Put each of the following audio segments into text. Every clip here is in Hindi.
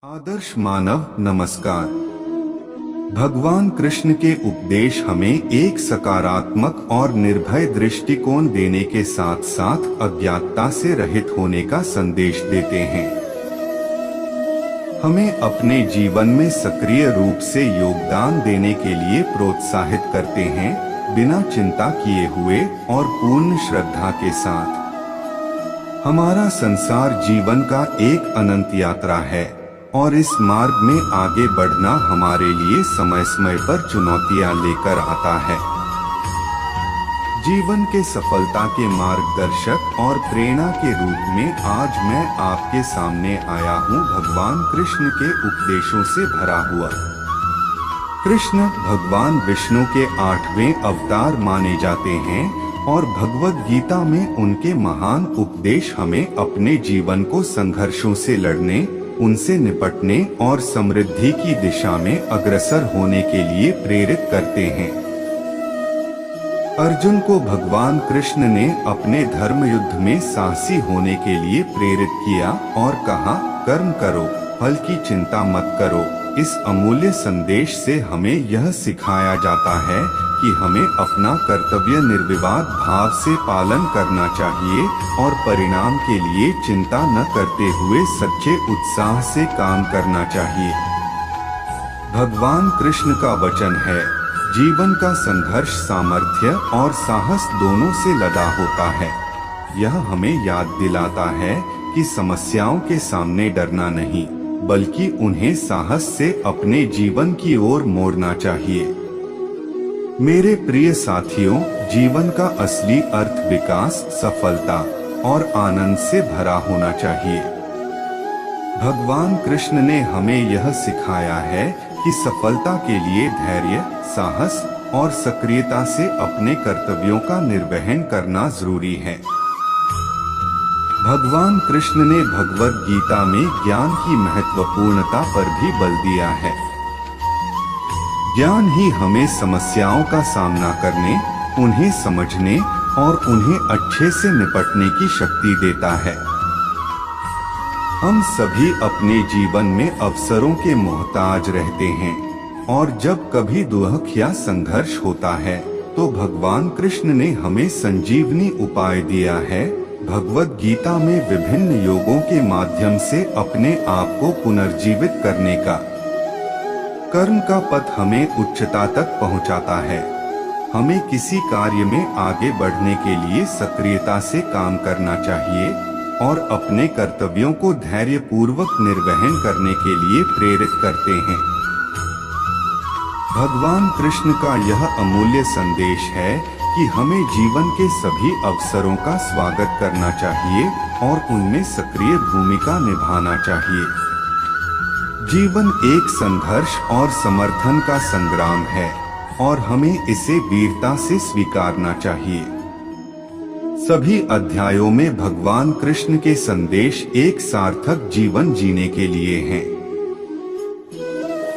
आदर्श मानव नमस्कार। भगवान कृष्ण के उपदेश हमें एक सकारात्मक और निर्भय दृष्टिकोण देने के साथ साथ अज्ञातता से रहित होने का संदेश देते हैं। हमें अपने जीवन में सक्रिय रूप से योगदान देने के लिए प्रोत्साहित करते हैं, बिना चिंता किए हुए और पूर्ण श्रद्धा के साथ। हमारा संसार जीवन का एक अनंत यात्रा है और इस मार्ग में आगे बढ़ना हमारे लिए समय समय पर चुनौतियां लेकर आता है। जीवन के सफलता के मार्गदर्शक और प्रेरणा के रूप में आज मैं आपके सामने आया हूँ भगवान कृष्ण के उपदेशों से भरा हुआ। कृष्ण भगवान विष्णु के 8वें अवतार माने जाते हैं और भगवद गीता में उनके महान उपदेश हमें अपने जीवन को संघर्षों से लड़ने, उनसे निपटने और समृद्धि की दिशा में अग्रसर होने के लिए प्रेरित करते हैं। अर्जुन को भगवान कृष्ण ने अपने धर्म युद्ध में साहसी होने के लिए प्रेरित किया और कहा, कर्म करो, फल की चिंता मत करो। इस अमूल्य संदेश से हमें यह सिखाया जाता है कि हमें अपना कर्तव्य निर्विवाद भाव से पालन करना चाहिए और परिणाम के लिए चिंता न करते हुए सच्चे उत्साह से काम करना चाहिए। भगवान कृष्ण का वचन है, जीवन का संघर्ष सामर्थ्य और साहस दोनों से लदा होता है। यह हमें याद दिलाता है कि समस्याओं के सामने डरना नहीं, बल्कि उन्हें साहस से अपने जीवन की ओर मोड़ना चाहिए। मेरे प्रिय साथियों, जीवन का असली अर्थ विकास, सफलता और आनंद से भरा होना चाहिए। भगवान कृष्ण ने हमें यह सिखाया है कि सफलता के लिए धैर्य, साहस और सक्रियता से अपने कर्तव्यों का निर्वहन करना जरूरी है। भगवान कृष्ण ने भगवद गीता में ज्ञान की महत्वपूर्णता पर भी बल दिया है। ज्ञान ही हमें समस्याओं का सामना करने, उन्हें समझने और उन्हें अच्छे से निपटने की शक्ति देता है। हम सभी अपने जीवन में अवसरों के मोहताज रहते हैं और जब कभी दुख या संघर्ष होता है तो भगवान कृष्ण ने हमें संजीवनी उपाय दिया है। भगवद गीता में विभिन्न योगों के माध्यम से अपने आप को पुनर्जीवित करने का कर्म का पथ हमें उच्चता तक पहुंचाता है। हमें किसी कार्य में आगे बढ़ने के लिए सक्रियता से काम करना चाहिए और अपने कर्तव्यों को धैर्यपूर्वक निर्वहन करने के लिए प्रेरित करते हैं। भगवान कृष्ण का यह अमूल्य संदेश है कि हमें जीवन के सभी अवसरों का स्वागत करना चाहिए और उनमें सक्रिय भूमिका निभाना चाहिए। जीवन एक संघर्ष और समर्थन का संग्राम है और हमें इसे वीरता से स्वीकारना चाहिए। सभी अध्यायों में भगवान कृष्ण के संदेश एक सार्थक जीवन जीने के लिए हैं।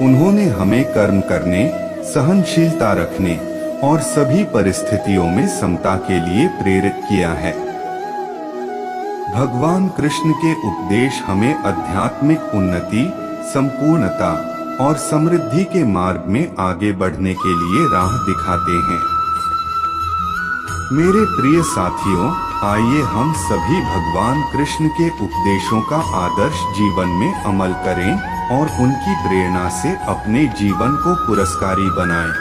उन्होंने हमें कर्म करने, सहनशीलता रखने और सभी परिस्थितियों में समता के लिए प्रेरित किया है। भगवान कृष्ण के उपदेश हमें आध्यात्मिक उन्नति, संपूर्णता और समृद्धि के मार्ग में आगे बढ़ने के लिए राह दिखाते हैं। मेरे प्रिय साथियों, आइए हम सभी भगवान कृष्ण के उपदेशों का आदर्श जीवन में अमल करें और उनकी प्रेरणा से अपने जीवन को पुरस्कारी बनाएं।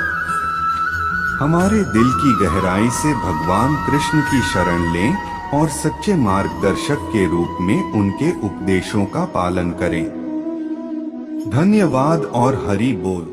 हमारे दिल की गहराई से भगवान कृष्ण की शरण लें और सच्चे मार्गदर्शक के रूप में उनके उपदेशों का पालन करें। धन्यवाद और हरि बोल।